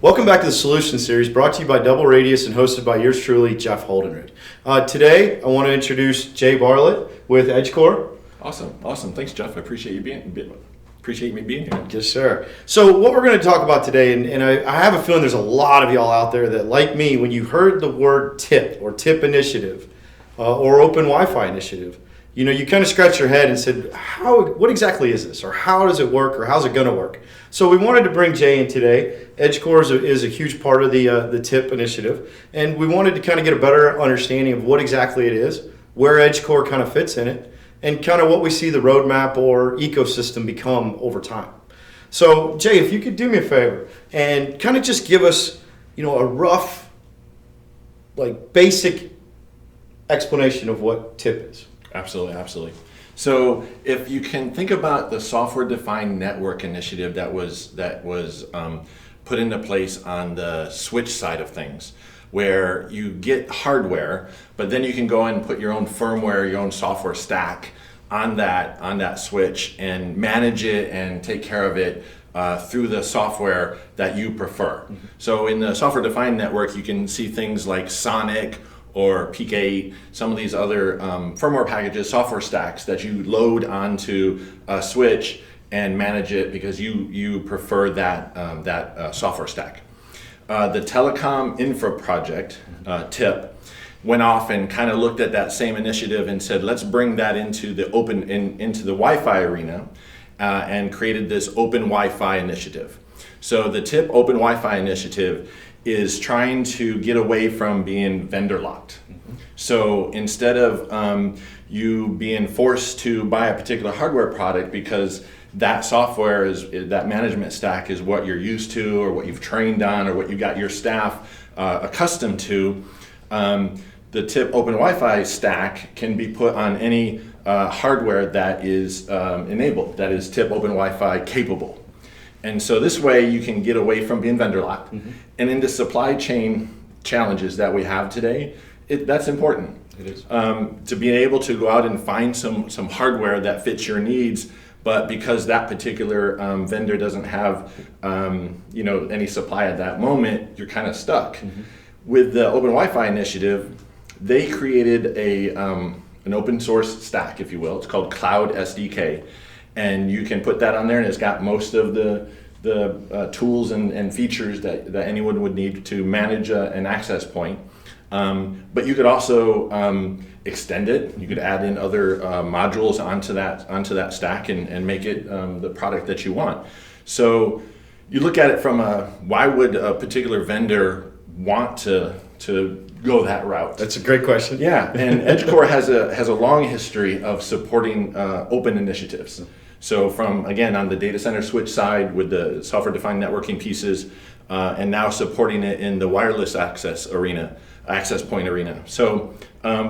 Welcome back to the Solution Series, brought to you by DoubleRadius and hosted by yours truly, Jeff Holdenred. Today, I want to introduce Jay Bartlett with EdgeCore. Awesome. Thanks, Jeff. I appreciate me being here. Yes, sir. So what we're going to talk about today, and I have a feeling there's a lot of y'all out there that, like me, when you heard the word TIP or TIP initiative or Open Wi-Fi initiative, you kind of scratch your head and said, what exactly is this? Or how does it work? Or how's it going to work? So we wanted to bring Jay in today. EdgeCore is a huge part of the TIP initiative. And we wanted to kind of get a better understanding of what exactly it is, where EdgeCore kind of fits in it, and kind of what we see the roadmap or ecosystem become over time. So Jay, if you could do me a favor and kind of just give us, a rough, basic explanation of what TIP is. Absolutely. So if you can think about the software-defined network initiative that was put into place on the switch side of things, where you get hardware, but then you can go and put your own firmware, your own software stack on that switch and manage it and take care of it through the software that you prefer. Mm-hmm. So in the software-defined network, you can see things like Sonic or PK8, some of these other firmware packages, software stacks that you load onto a switch and manage it because you prefer that software stack. The Telecom Infra Project, TIP, went off and kind of looked at that same initiative and said, let's bring that into the into the Wi-Fi arena and created this Open Wi-Fi initiative. So the TIP Open Wi-Fi initiative is trying to get away from being vendor locked. Mm-hmm. So instead of you being forced to buy a particular hardware product because that software that management stack is what you're used to or what you've trained on or what you got your staff accustomed to, the TIP Open Wi-Fi stack can be put on any hardware that is enabled, that is TIP Open Wi-Fi capable. And so this way you can get away from being vendor locked. Mm-hmm. And in the supply chain challenges that we have today, that's important. It is. To be able to go out and find some hardware that fits your needs, but because that particular vendor doesn't have any supply at that moment, you're kind of stuck. Mm-hmm. With the Open Wi-Fi initiative, they created an open source stack, if you will. It's called Cloud SDK. And you can put that on there, and it's got most of the tools and features that anyone would need to manage an access point. But you could also extend it. You could add in other modules onto that stack and make it the product that you want. So you look at it from why would a particular vendor want to go that route? That's a great question. Yeah, and EdgeCore has a long history of supporting open initiatives. So from, again, on the data center switch side with the software-defined networking pieces, and now supporting it in the wireless access point arena. So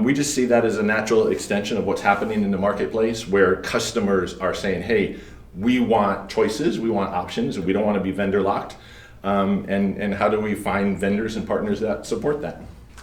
we just see that as a natural extension of what's happening in the marketplace, where customers are saying, hey, we want choices, we want options, we don't want to be vendor locked. And how do we find vendors and partners that support that?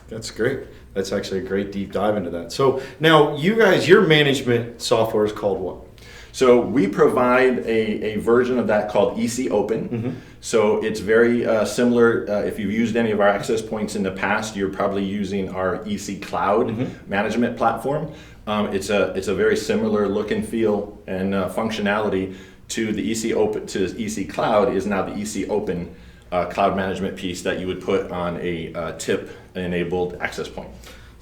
That's great. That's actually a great deep dive into that. So now you guys, your management software is called what? So we provide a version of that called EC Open. Mm-hmm. So it's very similar. If you've used any of our access points in the past, you're probably using our EC Cloud mm-hmm. management platform. It's a very similar look and feel and functionality to the EC Open. To EC Cloud is now the EC Open cloud management piece that you would put on a TIP-enabled access point.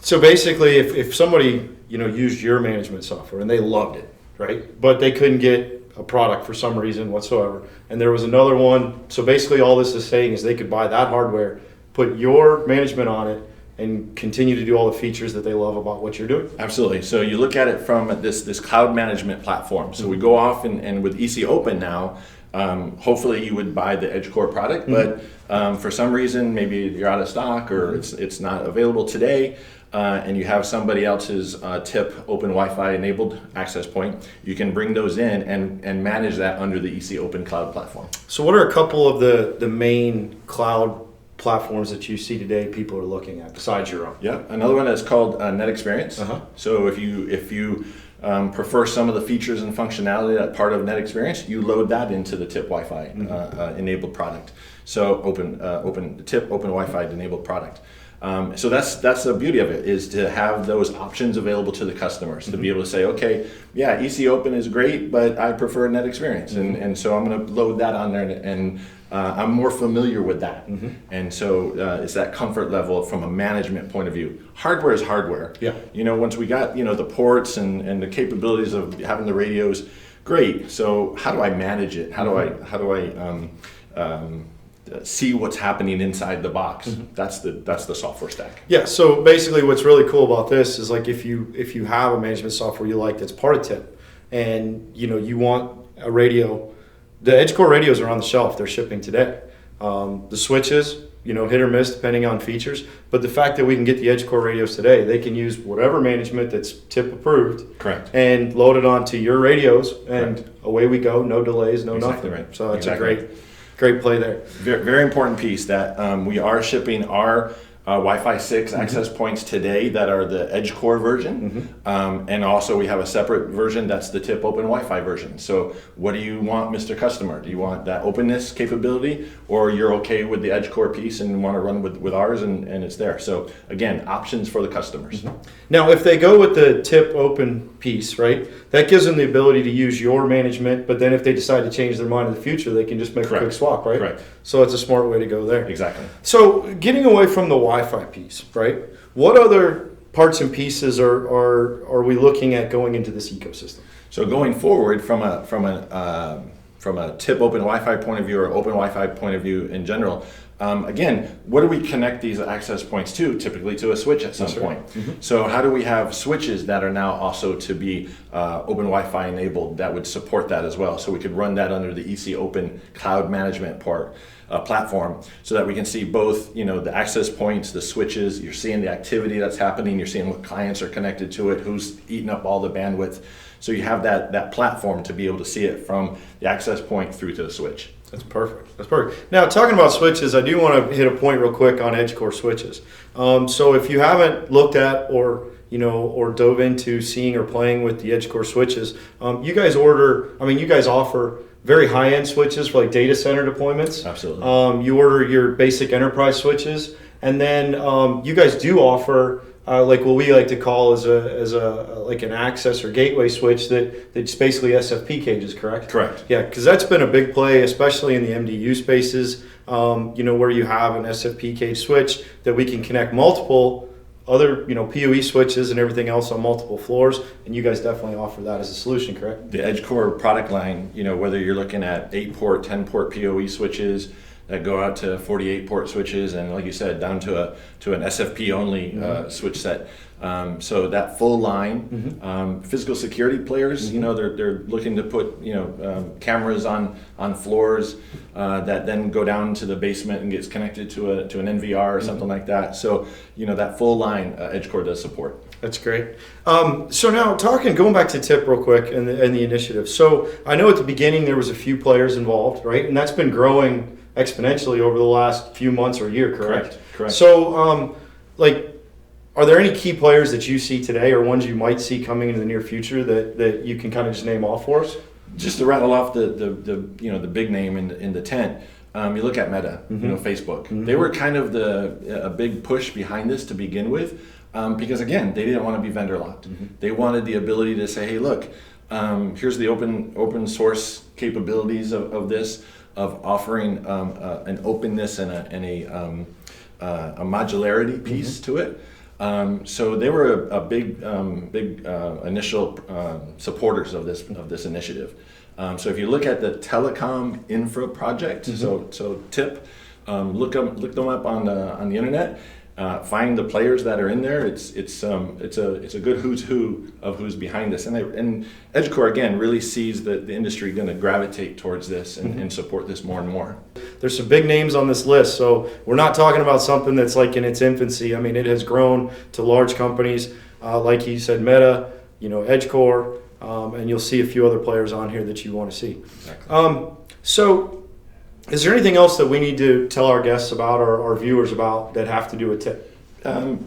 So basically, if somebody used your management software and they loved it, right? But they couldn't get a product for some reason whatsoever, and there was another one. So basically all this is saying is they could buy that hardware, put your management on it, and continue to do all the features that they love about what you're doing. Absolutely. So you look at it from this cloud management platform. So we go off and with EC Open now, hopefully you would buy the EdgeCore product, mm-hmm. but for some reason, maybe you're out of stock or it's not available today, and you have somebody else's TIP Open Wi-Fi enabled access point, you can bring those in and manage that under the EC Open Cloud platform. So what are a couple of the main cloud platforms that you see today people are looking at besides your own? Yeah, another one is called Net Experience. Uh-huh. So if you prefer some of the features and functionality that part of Net Experience, you load that into the TIP Wi-Fi enabled product. So open Wi-Fi enabled product. So that's the beauty of it, is to have those options available to the customers, to be able to say, okay, yeah, EC Open is great, but I prefer Net Experience, and so I'm going to load that on there, and I'm more familiar with that. And so it's that comfort level from a management point of view. Hardware is hardware. Yeah. Once we got the ports and the capabilities of having the radios, great. So how do I manage it? How do I see what's happening inside the box? That's the software stack. Yeah, so basically what's really cool about this is, like, if you have a management software you like that's part of TIP, and you want a radio, the EdgeCore radios are on the shelf, they're shipping today. The switches, hit or miss depending on features, but the fact that we can get the EdgeCore radios today, they can use whatever management that's TIP approved. Correct. And load it onto your radios, and Correct. Away we go, no delays, no Exactly nothing. right. So that's Exactly. a great play there. Very, very important piece that we are shipping our Wi-Fi 6 access points today that are the EdgeCore version, and also we have a separate version that's the TIP Open Wi-Fi version. So what do you want, Mr. Customer? Do you want that openness capability, or you're okay with the EdgeCore piece and want to run with ours, and it's there? So again, options for the customers. Now, if they go with the TIP Open piece, right, that gives them the ability to use your management, but then if they decide to change their mind in the future, they can just make a quick swap, right? Correct. So it's a smart way to go there. Exactly. So getting away from the Wi-Fi piece, right, what other parts and pieces are we looking at going into this ecosystem? So going forward, from a TIP Open Wi-Fi point of view, or Open Wi-Fi point of view in general, again, what do we connect these access points to? Typically to a switch at some point. So how do we have switches that are now also to be Open Wi-Fi enabled that would support that as well? So we could run that under the EC Open cloud management platform, so that we can see both, the access points, the switches. You're seeing the activity that's happening. You're seeing what clients are connected to it, who's eating up all the bandwidth. So you have that platform to be able to see it from the access point through to the switch. That's perfect. That's perfect. Now, talking about switches, I do want to hit a point real quick on EdgeCore switches. So if you haven't looked at or dove into seeing or playing with the EdgeCore switches, you guys offer very high-end switches for like data center deployments. Absolutely. You order your basic enterprise switches, and then you guys do offer like what we like to call as like an access or gateway switch that's basically SFP cages, correct? Correct. Yeah, because that's been a big play, especially in the MDU spaces. Where you have an SFP cage switch that we can connect multiple other PoE switches and everything else on multiple floors, and you guys definitely offer that as a solution, correct? The EdgeCore product line, whether you're looking at 8-port, 10-port PoE switches that go out to 48-port switches, and like you said, down to an SFP only switch set. So that full line, physical security players, they're looking to put cameras on floors that then go down to the basement and gets connected to an NVR or something like that. So that full line EdgeCore does support. That's great. So now going back to TIP real quick and the initiative. So I know at the beginning there was a few players involved, right? And that's been growing exponentially over the last few months or year, correct? Correct. So are there any key players that you see today, or ones you might see coming in the near future that you can kind of just name off for us? Just to rattle off the big name in the tent, you look at Meta, Facebook. They were kind of a big push behind this to begin with, because again, they didn't want to be vendor locked. They wanted the ability to say, hey, look, here's the open source capabilities of this, of offering an openness and a modularity piece to it. So they were a big initial supporters of this initiative. So if you look at the Telecom Infra Project, so TIP, look them up on the internet. Find the players that are in there. It's a good who's who of who's behind this, and EdgeCore again really sees the industry going to gravitate towards this and support this more and more. There's some big names on this list, so we're not talking about something that's like in its infancy. I mean, it has grown to large companies, like you said, Meta, EdgeCore, and you'll see a few other players on here that you want to see. Exactly. So is there anything else that we need to tell our guests about or our viewers about that have to do with TIP?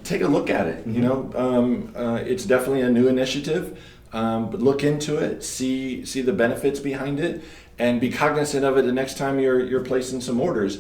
Take a look at it. It's definitely a new initiative. but look into it, see the benefits behind it, and be cognizant of it the next time you're placing some orders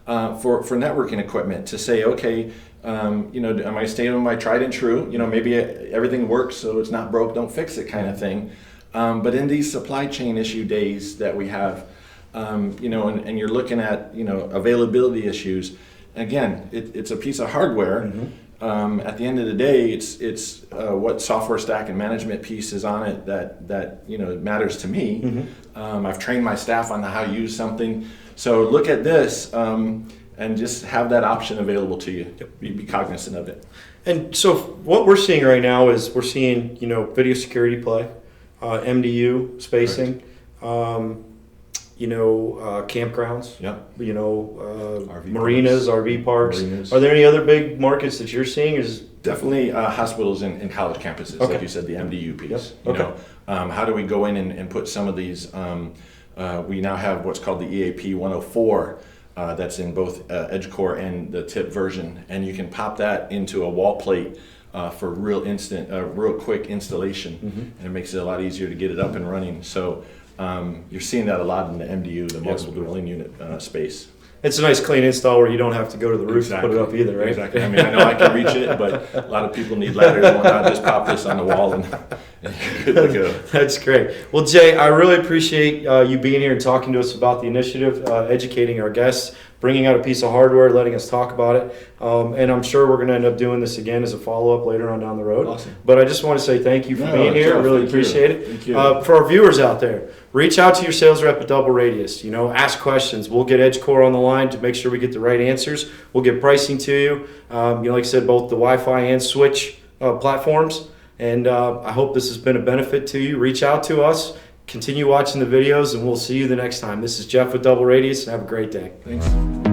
for networking equipment, to say, okay, am I staying with my tried and true? Maybe everything works, so it's not broke, don't fix it kind of thing. But in these supply chain issue days that we have, and you're looking at, availability issues, again, it's a piece of hardware. At the end of the day, it's what software stack and management piece is on it that matters to me. I've trained my staff on how to use something. So look at this and just have that option available to you. Be cognizant of it. And so what we're seeing right now is we're seeing, video security play, MDU spacing, campgrounds, marinas, RV parks. Are there any other big markets that you're seeing? Definitely hospitals and college campuses, like you said, the MDU piece. How do we go in and put some of these? We now have what's called the EAP 104 that's in both EdgeCore and the TIP version, and you can pop that into a wall plate for real quick installation, and it makes it a lot easier to get it up and running. So you're seeing that a lot in the MDU, the multiple dwelling unit space. It's a nice clean install where you don't have to go to the roof to put it up either, right? Exactly. I mean, I know I can reach it, but a lot of people need ladders and whatnot. Just pop this on the wall and you're good to go. That's great. Well, Jay, I really appreciate you being here and talking to us about the initiative, educating our guests, bringing out a piece of hardware, letting us talk about it. And I'm sure we're going to end up doing this again as a follow-up later on down the road. Awesome. But I just want to say thank you for being here. I really appreciate it. Thank you. For our viewers out there, reach out to your sales rep at DoubleRadius. Ask questions. We'll get EdgeCore on the line to make sure we get the right answers. We'll get pricing to you. Like I said, both the Wi-Fi and switch platforms. And I hope this has been a benefit to you. Reach out to us. Continue watching the videos, and we'll see you the next time. This is Jeff with DoubleRadius, and have a great day. Thanks.